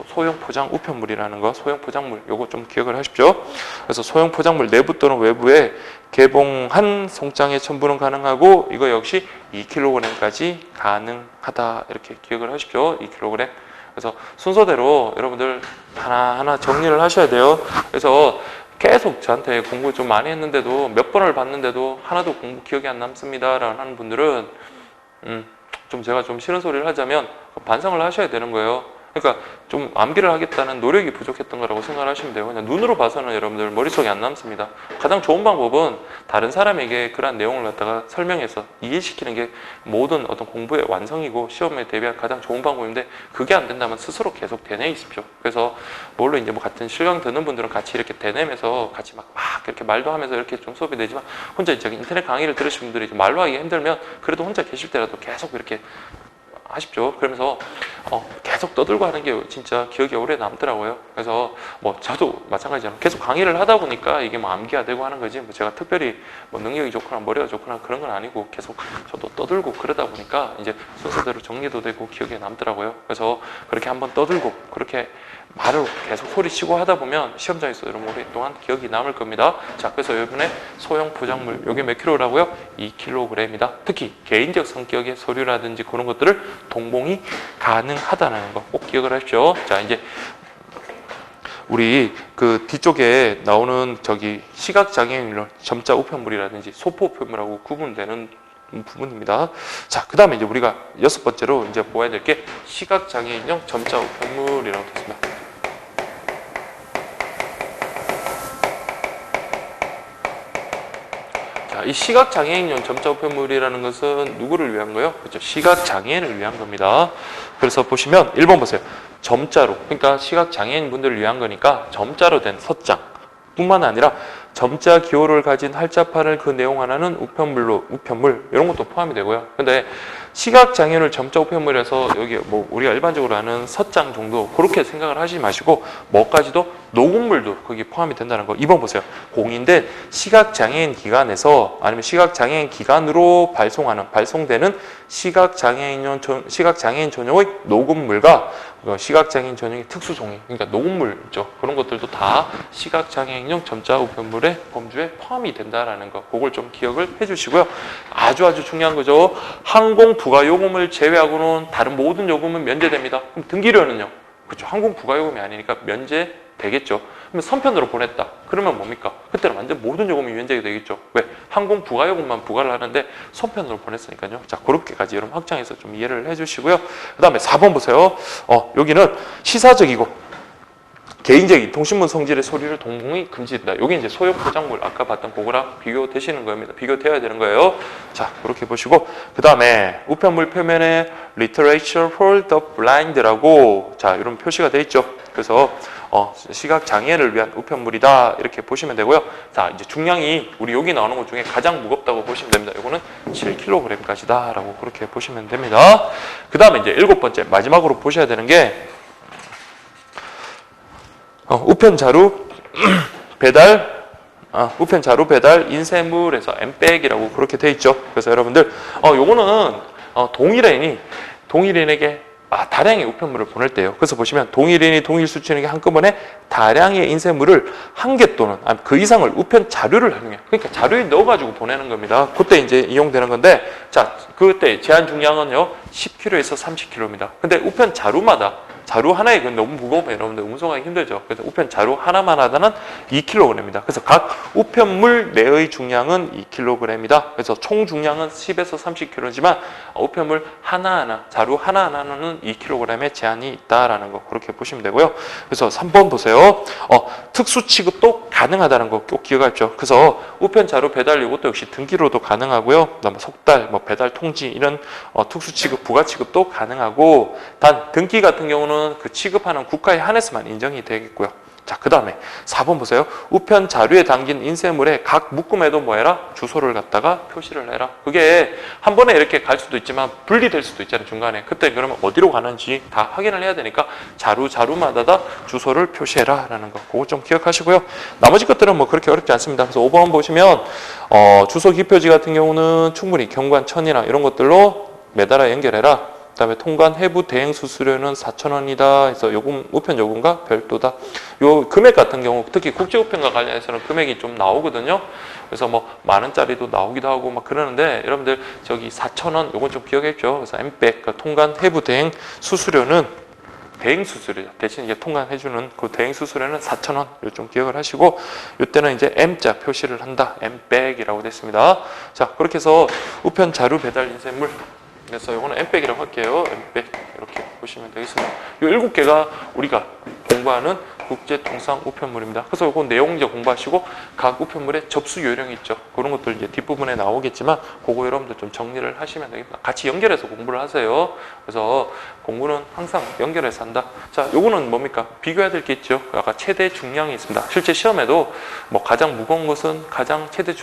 소형 포장 우편물이라는 거, 소형 포장물 요거 좀 기억을 하십시오. 그래서 소형 포장물 내부 또는 외부에 개봉한 송장의 첨부는 가능하고 이거 역시 2kg까지 가능하다 이렇게 기억을 하십시오. 2kg. 그래서 순서대로 여러분들 하나하나 정리를 하셔야 돼요. 그래서 계속 저한테 공부 좀 많이 했는데도 몇 번을 봤는데도 하나도 공부 기억이 안 남습니다 라는 하는 분들은 좀 제가 좀 싫은 소리를 하자면 반성을 하셔야 되는 거예요. 그러니까 좀 암기를 하겠다는 노력이 부족했던 거라고 생각을 하시면 돼요. 그냥 눈으로 봐서는 여러분들 머릿속에 안 남습니다. 가장 좋은 방법은 다른 사람에게 그러한 내용을 갖다가 설명해서 이해시키는 게 모든 어떤 공부의 완성이고 시험에 대비한 가장 좋은 방법인데 그게 안 된다면 스스로 계속 되뇌이십시오. 그래서 물론 이제 뭐 같은 실강 듣는 분들은 같이 이렇게 되뇌면서 같이 막 이렇게 말도 하면서 이렇게 좀 수업이 되지만 혼자 이제 인터넷 강의를 들으신 분들이 말로 하기 힘들면 그래도 혼자 계실 때라도 계속 이렇게 하십시오. 그러면서 계속 떠들고 하는 게 진짜 기억이 오래 남더라고요. 그래서 뭐 저도 마찬가지잖아요. 계속 강의를 하다 보니까 이게 뭐 암기가 되고 하는 거지 뭐 제가 특별히 뭐 능력이 좋거나 머리가 좋거나 그런 건 아니고 계속 저도 떠들고 그러다 보니까 이제 순서대로 정리도 되고 기억에 남더라고요. 그래서 그렇게 한번 떠들고 그렇게 말을 계속 소리치고 하다 보면 시험장에서 여러분 오랫동안 기억이 남을 겁니다. 자, 그래서 이번에 소형 포장물 요게 몇 킬로라고요? 2kg입니다. 특히 개인적 성격의 서류라든지 그런 것들을 동봉이 가능하다는 거 꼭 기억을 하십시오. 자, 이제 우리 그 뒤쪽에 나오는 저기 시각장애인용 점자 우편물이라든지 소포 우편물하고 구분되는 부분입니다. 자, 그 다음에 이제 우리가 6번째로 이제 보아야 될 게 시각장애인용 점자 우편물이라고 되어 있습니다. 이 시각장애인용 점자 우편물이라는 것은 누구를 위한 거예요? 그렇죠. 시각장애인을 위한 겁니다. 그래서 보시면 1번 보세요. 점자로, 그러니까 시각장애인 분들을 위한 거니까 점자로 된 서장 뿐만 아니라 점자 기호를 가진 활자판을 그 내용 하나는 우편물 이런 것도 포함이 되고요. 근데 시각장애인을 점자 우편물에서 여기 뭐 우리가 일반적으로 아는 서장 정도 그렇게 생각을 하시지 마시고 뭐까지도 녹음물도 거기 포함이 된다는 거. 2번 보세요. 공인된 시각장애인 기관에서 아니면 시각장애인 기관으로 발송되는 시각장애인 전용의 녹음물과 시각장애인 전용의 특수종이 그러니까 녹음물 있죠. 그런 것들도 다 시각장애인용 점자 우편물의 범주에 포함이 된다라는 거. 그걸 좀 기억을 해주시고요. 아주 중요한 거죠. 항공 부가 요금을 제외하고는 다른 모든 요금은 면제됩니다. 그럼 등기료는요? 그렇죠. 항공 부가 요금이 아니니까 면제되겠죠. 그러면 선편으로 보냈다. 그러면 뭡니까? 그때는 완전 모든 요금이 면제가 되겠죠. 왜? 항공 부가 요금만 부과를 하는데 선편으로 보냈으니까요. 자, 그렇게까지 여러분 확장해서 좀 이해를 해주시고요. 그 다음에 4번 보세요. 여기는 시사적이고 개인적인 통신문 성질의 소리를 동봉이 금지된다. 여기 이제 소형 포장물 아까 봤던 그거랑 비교되시는 겁니다. 비교되어야 되는 거예요. 자, 그렇게 보시고 그 다음에 우편물 표면에 literature for the blind라고 자 이런 표시가 돼 있죠. 그래서 시각 장애를 위한 우편물이다 이렇게 보시면 되고요. 자, 이제 중량이 우리 여기 나오는 것 중에 가장 무겁다고 보시면 됩니다. 이거는 7kg까지다라고 그렇게 보시면 됩니다. 그 다음에 이제 7번째 마지막으로 보셔야 되는 게 우편 자루 배달 우편 자루 배달 인쇄물에서 엠백이라고 그렇게 돼 있죠. 그래서 여러분들 요거는 동일인에게 다량의 우편물을 보낼 때요. 그래서 보시면 동일인이 동일 수취인에게 한꺼번에 다량의 인쇄물을 한 개 또는 그 이상을 우편 자료를 활용해요. 그러니까 자료에 넣어가지고 보내는 겁니다. 그때 이제 이용되는 건데, 자, 그때 제한 중량은요 10kg에서 30kg입니다. 근데 우편 자루 하나에 너무 무거우면 여러분들 운송하기 힘들죠. 그래서 우편 자루 하나만 하다는 2kg입니다. 그래서 각 우편물 내의 중량은 2kg이다. 그래서 총 중량은 10에서 30kg지만 우편물 하나하나, 자루 하나하나는 2kg의 제한이 있다라는 거 그렇게 보시면 되고요. 그래서 3번 보세요. 특수 취급도 가능하다는 거 꼭 기억하십시오. 그래서 우편 자루 배달 이것도 역시 등기로도 가능하고요. 그다음에 속달, 배달 통지 이런 특수 취급, 부가 취급도 가능하고 단 등기 같은 경우는 그 취급하는 국가에 한해서만 인정이 되겠고요. 자, 그 다음에 4번 보세요. 우편 자료에 담긴 인쇄물의 각 묶음에도 뭐 해라? 주소를 갖다가 표시를 해라. 그게 한 번에 이렇게 갈 수도 있지만 분리될 수도 있잖아요, 중간에. 그때 그러면 어디로 가는지 다 확인을 해야 되니까 자루마다 다 주소를 표시해라 라는 거. 그거 좀 기억하시고요. 나머지 것들은 뭐 그렇게 어렵지 않습니다. 그래서 5번 보시면 주소 기표지 같은 경우는 충분히 경관 천이나 이런 것들로 매달아 연결해라. 그다음에 통관 해부 대행 수수료는 4,000원이다. 해서 요금 우편 요금과 별도다. 요 금액 같은 경우 특히 국제 우편과 관련해서는 금액이 좀 나오거든요. 그래서 뭐 만 원짜리도 나오기도 하고 막 그러는데 여러분들 저기 4,000원 요건 좀 기억했죠. 그래서 엠백 그러니까 통관 해부 대행 수수료는 대행 수수료 대신 이게 통관해주는 그 대행 수수료는 4,000원 좀 기억을 하시고 이때는 이제 M자 표시를 한다. 엠백이라고 됐습니다. 자, 그렇게 해서 우편 자료 배달 인쇄물 그래서 이거는 엠백이라고 할게요. 엠백 이렇게 보시면 되겠습니다. 이 7개가 우리가 공부하는 국제 통상 우편물입니다. 그래서 이거 내용 이제 공부하시고 각 우편물의 접수 요령이 있죠. 그런 것들 이제 뒷부분에 나오겠지만 그거 여러분들 좀 정리를 하시면 되겠습니다. 같이 연결해서 공부를 하세요. 그래서 공부는 항상 연결해서 한다. 자, 요거는 뭡니까? 비교해야 될 게 있죠. 아까 최대 중량이 있습니다. 실제 시험에도 뭐 가장 무거운 것은 가장 최대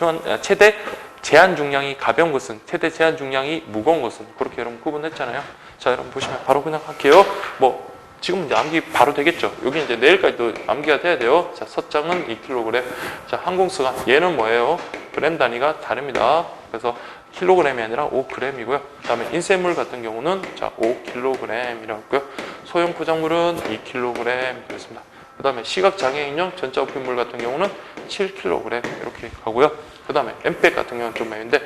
제한 중량이 가벼운 것은 최대 제한 중량이 무거운 것은 그렇게 여러분 구분했잖아요. 자, 여러분 보시면 바로 그냥 할게요. 뭐 지금 이제 암기 바로 되겠죠. 여기 이제 내일까지도 암기가 돼야 돼요. 자, 서장은 2kg. 자, 항공수가 얘는 뭐예요? 그램 단위가 다릅니다. 그래서 킬로그램이 아니라 5g이고요. 그다음에 인쇄물 같은 경우는 자 5kg이라고 했고요. 소형 포장물은 2kg 그렇습니다. 그다음에 시각 장애인용 전자 우편물 같은 경우는 7kg 이렇게 가고요. 그다음에 엠백 같은 경우는 좀 많은데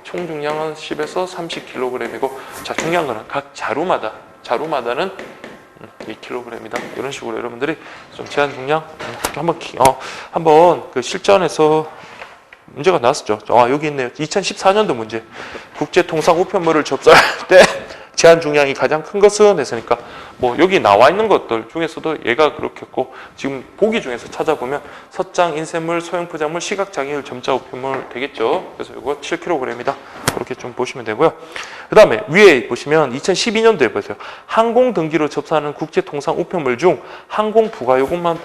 총 중량은 10에서 30kg이고 자 중요한 거는 각 자루마다는 2kg이다. 이런 식으로 여러분들이 좀 제한 중량 한번 그 실전에서 문제가 나왔었죠. 여기 있네요. 2014년도 문제. 국제통상 우편물을 접수할 때 제한 중량이 가장 큰 것은 했으니까 뭐 여기 나와 있는 것들 중에서도 얘가 그렇겠고 지금 보기 중에서 찾아보면 서장, 인쇄물, 소형 포장물, 시각 장애인 점자 우편물 되겠죠. 그래서 이거 7kg이다. 그렇게 좀 보시면 되고요. 그 다음에 위에 보시면 2012년도에 보세요. 항공 등기로 접수하는 국제통상 우편물 중 항공 부가 요금만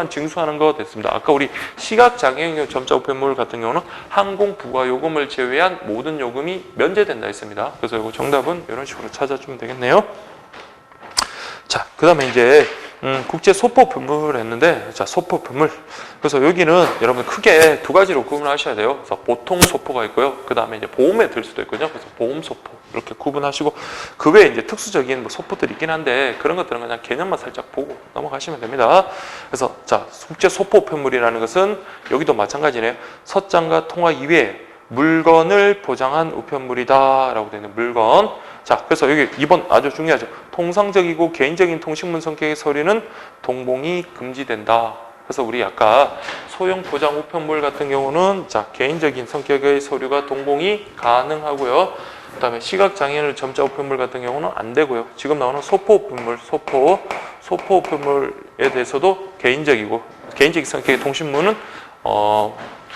징수하는 거 됐습니다. 아까 우리 시각 장애인 점자 우편물 같은 경우는 항공 부가 요금을 제외한 모든 요금이 면제된다 했습니다. 그래서 이거 정답은 이런 식으로 찾아주면 되겠네요. 자, 그 다음에 이제 국제 소포품을 했는데 자 소포품을 그래서 여기는 여러분 크게 두 가지로 구분하셔야 돼요. 그래서 보통 소포가 있고요. 그 다음에 이제 보험에 들 수도 있거든요. 그래서 보험 소포 이렇게 구분하시고 그 외에 이제 특수적인 뭐 소포들이 있긴 한데 그런 것들은 그냥 개념만 살짝 보고 넘어가시면 됩니다. 그래서 자 국제 소포품물이라는 것은 여기도 마찬가지네요. 서장과 통화 이외에 물건을 보장한 우편물이다라고 되어 있는 물건. 자, 그래서 여기 2번 아주 중요하죠. 통상적이고 개인적인 통신문 성격의 서류는 동봉이 금지된다. 그래서 우리 아까 소형 포장 우편물 같은 경우는 자 개인적인 성격의 서류가 동봉이 가능하고요. 그다음에 시각 장애인을 점자 우편물 같은 경우는 안 되고요. 지금 나오는 소포 우편물, 소포 우편물에 대해서도 개인적이고 개인적 성격의 통신문은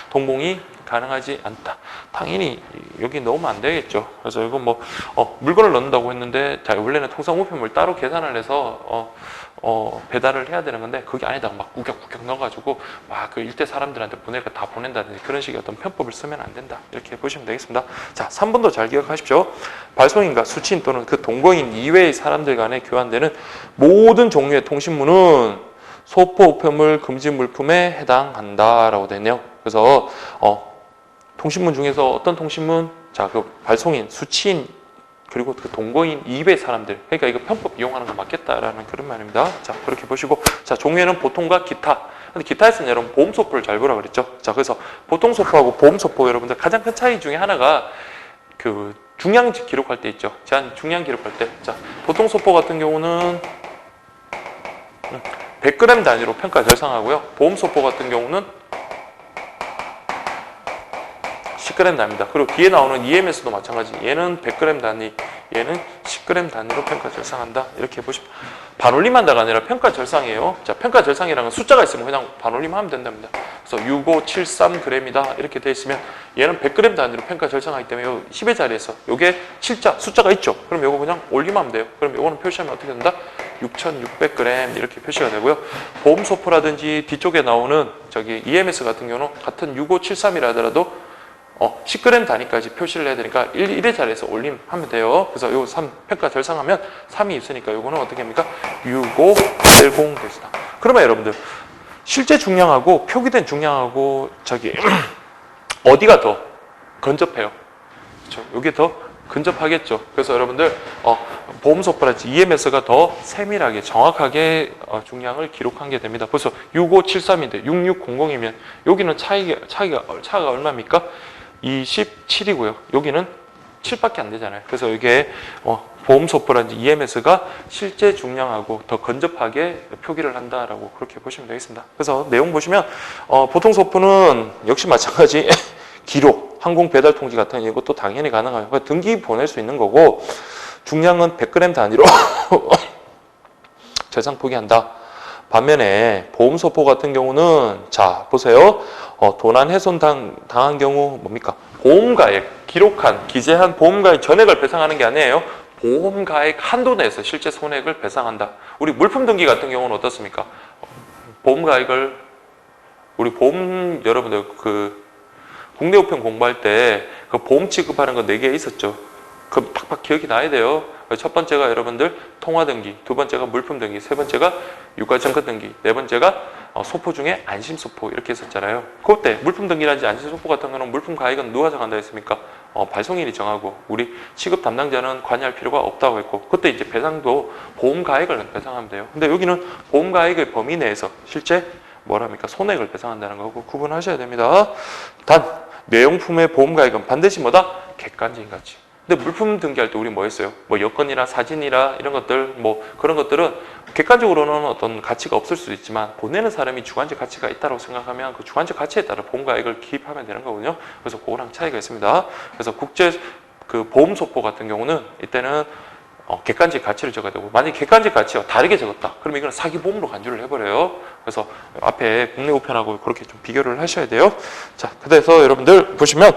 동봉이 가능하지 않다. 당연히 여기 넣으면 안 되겠죠. 그래서 이건 뭐 물건을 넣는다고 했는데 원래는 통상 우편물 따로 계산을 해서 배달을 해야 되는 건데 그게 아니다가 막 우격우격 넣어가지고 막 그 일대 사람들한테 보내니까 다 보낸다든지 그런 식의 어떤 편법을 쓰면 안 된다. 이렇게 보시면 되겠습니다. 자, 3번도 잘 기억하십시오. 발송인과 수취인 또는 그 동거인 이외의 사람들 간에 교환되는 모든 종류의 통신문은 소포 우편물 금지 물품에 해당한다라고 되네요. 그래서 통신문 중에서 어떤 통신문? 자, 그 발송인, 수취인, 그리고 그 동거인 이외의 사람들. 그러니까 이거 편법 이용하는 거 맞겠다라는 그런 말입니다. 자, 그렇게 보시고. 자, 종류에는 보통과 기타. 근데 기타에서는 여러분 보험 소포를 잘 보라 그랬죠. 자, 그래서 보통 소포하고 보험 소포 여러분들 가장 큰 차이 중에 하나가 그 중량 기록할 때 있죠. 제한 중량 기록할 때. 자, 보통 소포 같은 경우는 100g 단위로 평가 절상하고요. 보험 소포 같은 경우는 10g 단위입니다. 그리고 뒤에 나오는 EMS도 마찬가지. 얘는 100g 단위, 얘는 10g 단위로 평가 절상한다. 이렇게 보시면 반올림한다가 아니라 평가 절상이에요. 자, 평가 절상이라는 건 숫자가 있으면 그냥 반올림하면 된답니다. 그래서 6573g이다 이렇게 돼 있으면 얘는 100g 단위로 평가 절상하기 때문에 요 10의 자리에서 요게 7자 숫자가 있죠. 그럼 요거 그냥 올림하면 돼요. 그럼 요거는 표시하면 어떻게 된다? 6600g 이렇게 표시가 되고요. 보험 소포라든지 뒤쪽에 나오는 저기 EMS 같은 경우는 같은 6573이라 하더라도 10g 단위까지 표시를 해야 되니까 1의 자리에서 올림하면 돼요. 그래서 요 3 평가 절상하면 3이 있으니까 요거는 어떻게 합니까? 6510 되시다. 그러면 여러분들 실제 중량하고 표기된 중량하고 저기 어디가 더 근접해요? 그렇죠? 요게 더 근접하겠죠. 그래서 여러분들 보험 소포라든지 EMS가 더 세밀하게 정확하게 중량을 기록한 게 됩니다. 벌써 6573인데 6600이면 여기는 차가 얼마입니까? 27이고요. 여기는 7밖에 안 되잖아요. 그래서 이게 보험 소포라든지 EMS가 실제 중량하고 더 근접하게 표기를 한다라고 그렇게 보시면 되겠습니다. 그래서 내용 보시면 보통 소포는 역시 마찬가지 기록, 항공 배달 통지 같은 이것도 당연히 가능해요. 등기 보낼 수 있는 거고 중량은 100g 단위로 절상 표기한다. 반면에 보험 소포 같은 경우는 자 보세요. 도난 훼손 당한 경우 뭡니까? 보험가액 기록한 기재한 보험가액 전액을 배상하는 게 아니에요. 보험가액 한도 내에서 실제 손해를 배상한다. 우리 물품 등기 같은 경우는 어떻습니까? 보험가액을 우리 보험 여러분들 그 국내 우편 공부할 때 그 보험 취급하는 거 4개 있었죠. 그럼 팍팍 기억이 나야 돼요. 첫 번째가 여러분들 통화 등기, 두 번째가 물품 등기, 세 번째가 유가증권 등기, 네 번째가 소포 중에 안심 소포 이렇게 했었잖아요. 그때 물품 등기라든지 안심 소포 같은 거는 물품 가액은 누가 정한다 했습니까? 발송인이 정하고 우리 취급 담당자는 관여할 필요가 없다고 했고 그때 이제 배상도 보험 가액을 배상하면 돼요. 근데 여기는 보험 가액의 범위 내에서 실제 뭐랍니까? 손해를 배상한다는 거고 구분하셔야 됩니다. 단 내용품의 보험 가액은 반드시 뭐다? 객관적인 가치. 근데 물품 등기할 때 우리 뭐 했어요? 뭐 여권이나 사진이나 이런 것들, 뭐 그런 것들은 객관적으로는 어떤 가치가 없을 수도 있지만 보내는 사람이 주관적 가치가 있다고 생각하면 그 주관적 가치에 따라 보험 가액을 기입하면 되는 거거든요. 그래서 그거랑 차이가 있습니다. 그래서 국제 그 보험 소포 같은 경우는 이때는 객관적 가치를 적어야 되고 만약에 객관적 가치와 다르게 적었다. 그러면 이건 사기 보험으로 간주를 해버려요. 그래서 앞에 국내 우편하고 그렇게 좀 비교를 하셔야 돼요. 자, 그래서 여러분들 보시면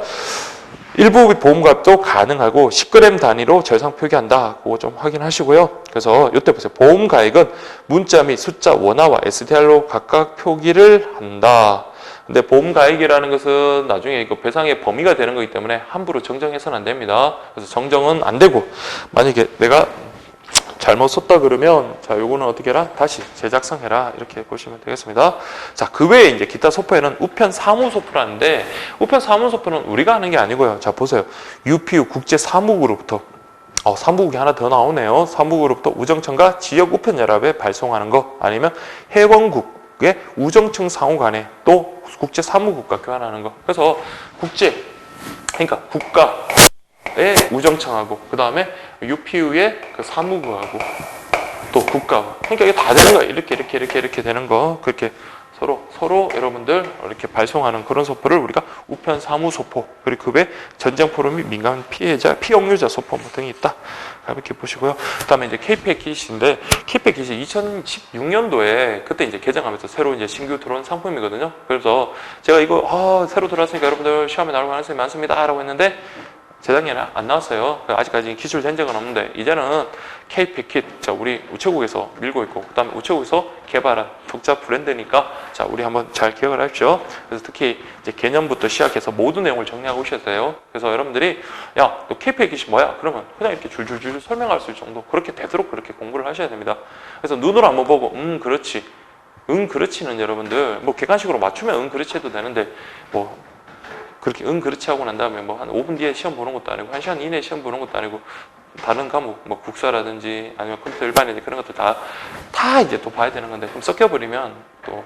일부 보험가입도 가능하고 10g 단위로 절상 표기한다. 그거 좀 확인하시고요. 그래서 이때 보세요. 보험 가액은 문자 및 숫자 원화와 STR로 각각 표기를 한다. 근데 보험 가액이라는 것은 나중에 이거 배상의 범위가 되는 거기 때문에 함부로 정정해서는 안 됩니다. 그래서 정정은 안 되고 만약에 내가 잘못 썼다 그러면 자 요거는 어떻게 해라? 다시 재작성해라 이렇게 보시면 되겠습니다. 자, 그 외에 이제 기타 소포에는 우편 사무 소포라는데 우편 사무 소포는 우리가 하는 게 아니고요. 자 보세요. UPU 국제 사무국으로부터 사무국이 하나 더 나오네요. 사무국으로부터 우정청과 지역 우편 연합에 발송하는 거 아니면 회원국의 우정청 상호 간에 또 국제 사무국과 교환하는 거. 그래서 국제 그러니까 국가 의 우정청하고 그 다음에 UPU의 그 사무국하고 또 국가와 그러니까 이게 다 되는 거야. 이렇게 되는 거 그렇게 서로 여러분들 이렇게 발송하는 그런 소포를 우리가 우편 사무 소포, 그리고 그 외 전쟁 포로 및 민간 피해자, 피역류자 소포 등이 있다. 이렇게 보시고요. 그다음에 이제 K패킷인데, K패킷이 2016년도에 그때 이제 개정하면서 새로 이제 신규 들어온 상품이거든요. 그래서 제가 이거 새로 들어왔으니까 여러분들 시험에 나올 가능성이 많습니다라고 했는데 재작년에 안 나왔어요. 아직까지 기술된 적은 없는데 이제는 K패킷, 자 우리 우체국에서 밀고 있고, 그다음에 우체국에서 개발한 독자 브랜드니까 자 우리 한번 잘 기억을 하십시오. 그래서 특히 이제 개념부터 시작해서 모든 내용을 정리하고 오셔야 돼요. 그래서 여러분들이 야, 너 K패킷이 뭐야? 그러면 그냥 이렇게 줄줄줄 설명할 수 있을 정도, 그렇게 되도록 그렇게 공부를 하셔야 됩니다. 그래서 눈으로 한번 보고 그렇지, 그렇지는 여러분들 뭐 객관식으로 맞추면 그렇지 해도 되는데 뭐 그렇게 그렇지 하고 난 다음에 뭐 한 5분 뒤에 시험 보는 것도 아니고 1시간 이내에 시험 보는 것도 아니고 다른 과목 뭐 국사라든지 아니면 컴퓨터 일반이든지 그런 것도 다 이제 또 봐야 되는 건데 그럼 섞여버리면 또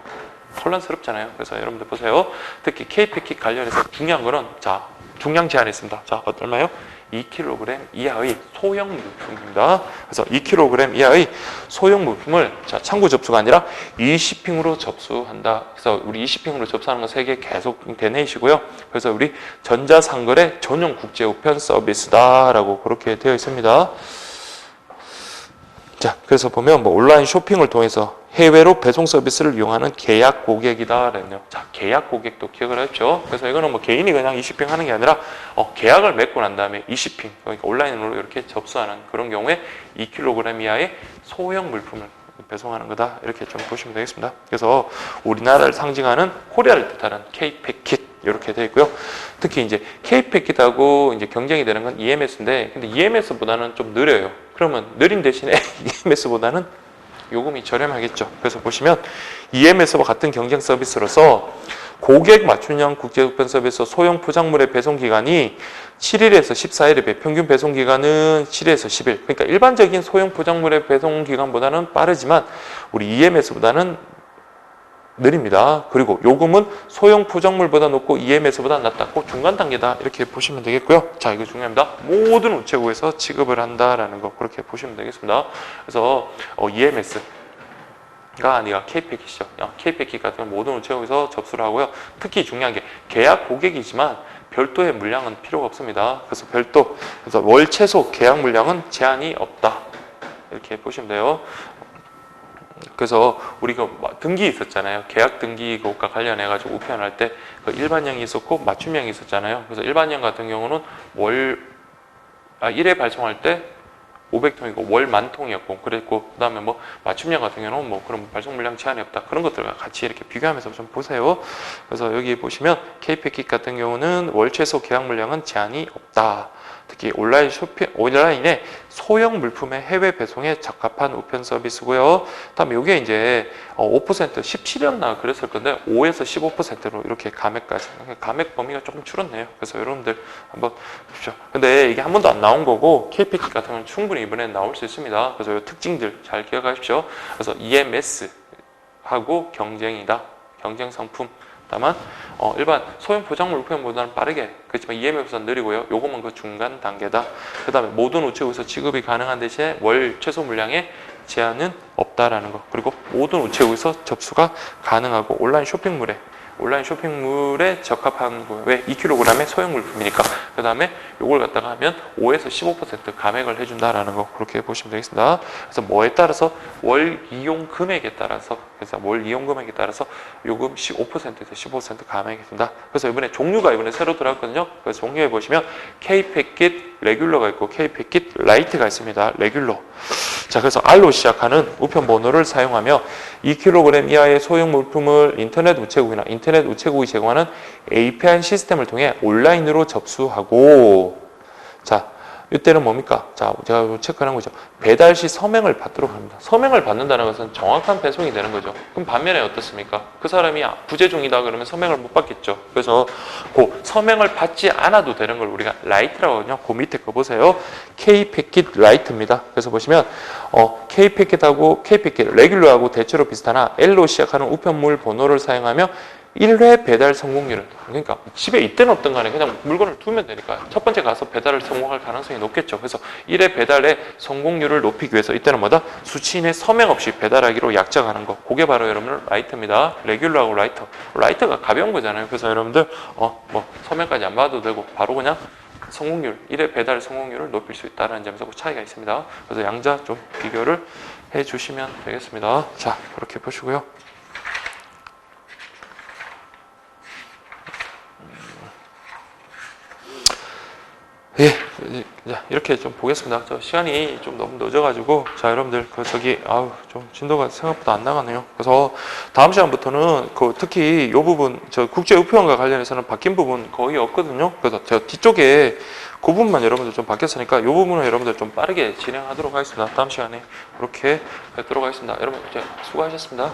혼란스럽잖아요. 그래서 여러분들 보세요. 특히 K패킷 관련해서 중요한 거는 자 중량 제한이 있습니다. 자 얼마요? 2kg 이하의 소형 물품입니다. 그래서 2kg 이하의 소형 물품을 자 창구 접수가 아니라 이시핑으로 접수한다. 그래서 우리 이시핑으로 접수하는 건 세계 계속 되내시고요. 그래서 우리 전자상거래 전용 국제 우편 서비스다라고 그렇게 되어 있습니다. 자, 그래서 보면 뭐 온라인 쇼핑을 통해서 해외로 배송 서비스를 이용하는 계약 고객이다라는요. 자, 계약 고객도 기억을 하십시오. 그래서 이거는 뭐 개인이 그냥 이시핑 하는 게 아니라 계약을 맺고 난 다음에 이시핑, 그러니까 온라인으로 이렇게 접수하는 그런 경우에 2kg 이하의 소형 물품을 배송하는 거다. 이렇게 좀 보시면 되겠습니다. 그래서 우리나라를 상징하는 코리아를 뜻하는 K패킷 이렇게 되어 있고요. 특히 이제 K패킷하고 이제 경쟁이 되는 건 EMS인데, 근데 EMS보다는 좀 느려요. 그러면 느린 대신에 EMS보다는 요금이 저렴하겠죠. 그래서 보시면 EMS와 같은 경쟁 서비스로서 고객 맞춤형 국제우편 서비스 소형 포장물의 배송 기간이 7일에서 14일에 평균 배송 기간은 7일에서 10일. 그러니까 일반적인 소형 포장물의 배송 기간보다는 빠르지만 우리 EMS보다는 느립니다. 그리고 요금은 소형 포장물보다 높고 EMS보다 낮다. 꼭 중간 단계다. 이렇게 보시면 되겠고요. 자, 이거 중요합니다. 모든 우체국에서 지급을 한다라는 거 그렇게 보시면 되겠습니다. 그래서 EMS가 아니라 K패킷이죠. K패킷 같은 모든 우체국에서 접수를 하고요. 특히 중요한 게 계약 고객이지만 별도의 물량은 필요가 없습니다. 그래서 월 최소 계약 물량은 제한이 없다. 이렇게 보시면 돼요. 그래서 우리가 등기 있었잖아요. 계약 등기과 관련해가지고 우편할 때 그 일반형이 있었고 맞춤형이 있었잖아요. 그래서 일반형 같은 경우는 1회 발송할 때 500통이고 월 10,000통이었고 그랬고, 그 다음에 뭐 맞춤형 같은 경우는 뭐 그런 발송 물량 제한이 없다. 그런 것들과 같이 이렇게 비교하면서 좀 보세요. 그래서 여기 보시면 K패킷 같은 경우는 월 최소 계약 물량은 제한이 없다. 특히 온라인의 소형 물품의 해외 배송에 적합한 우편 서비스고요. 다음에 이게 이제 5% 17였나 그랬을 건데 5에서 15%로 이렇게 감액까지, 감액 범위가 조금 줄었네요. 그래서 여러분들 한번 보십시오. 근데 이게 한 번도 안 나온 거고 K패킷 같은 경우는 충분히 이번에 나올 수 있습니다. 그래서 이 특징들 잘 기억하십시오. 그래서 EMS하고 경쟁이다. 경쟁 상품. 다만 일반 소형 포장물 우편보다는 빠르게, 그렇지만 EMS보다는 느리고요. 요거만 그 중간 단계다. 그 다음에 모든 우체국에서 지급이 가능한 대신에 월 최소 물량에 제한은 없다라는 거. 그리고 모든 우체국에서 접수가 가능하고 온라인 쇼핑물에 적합한 거. 왜? 2kg의 소형 물품이니까. 그 다음에 요걸 갖다가 하면 5에서 15% 감액을 해준다라는 거 그렇게 보시면 되겠습니다. 그래서 뭐에 따라서 월 이용 금액에 따라서, 그래서 월 이용 금액에 따라서 요금 15%에서 15% 감액해준다. 그래서 이번에 종류가 이번에 새로 들어왔거든요. 그래서 종류에 보시면 K패킷 레귤러가 있고 K패킷 라이트가 있습니다. 레귤러. 자, 그래서 R로 시작하는 우편 번호를 사용하며 2kg 이하의 소형 물품을 인터넷 우체국이 제공하는 API 시스템을 통해 온라인으로 접수하고, 자, 이때는 뭡니까? 자, 제가 체크하는 거죠. 배달 시 서명을 받도록 합니다. 서명을 받는다는 것은 정확한 배송이 되는 거죠. 그럼 반면에 어떻습니까? 그 사람이 부재 중이다 그러면 서명을 못 받겠죠. 그래서 그 서명을 받지 않아도 되는 걸 우리가 라이트라고 하거든요. 그 밑에 거 보세요. K패킷 라이트입니다. 그래서 보시면 K패킷 레귤러하고 대체로 비슷하나 L로 시작하는 우편물 번호를 사용하며 1회 배달 성공률은, 그러니까 집에 있든 없든 간에 그냥 물건을 두면 되니까요. 첫 번째 가서 배달을 성공할 가능성이 높겠죠. 그래서 1회 배달의 성공률을 높이기 위해서 이때는 뭐다? 수치인의 서명 없이 배달하기로 약정하는 거. 그게 바로 여러분들 라이트입니다. 레귤러하고 라이터. 라이트가 가벼운 거잖아요. 그래서 여러분들 뭐 서명까지 안 받아도 되고 바로 그냥 성공률, 1회 배달 성공률을 높일 수 있다는 점에서 그 차이가 있습니다. 그래서 양자 좀 비교를 해 주시면 되겠습니다. 자, 그렇게 보시고요. 예, 이렇게 좀 보겠습니다. 저 시간이 좀 너무 늦어가지고, 자, 여러분들, 좀 진도가 생각보다 안 나가네요. 그래서 다음 시간부터는 특히 이 부분, 저 국제우표원과 관련해서는 바뀐 부분 거의 없거든요. 그래서 저 뒤쪽에 그 부분만 여러분들 좀 바뀌었으니까 이 부분은 여러분들 좀 빠르게 진행하도록 하겠습니다. 다음 시간에 그렇게 뵙도록 하겠습니다. 여러분, 이제 수고하셨습니다.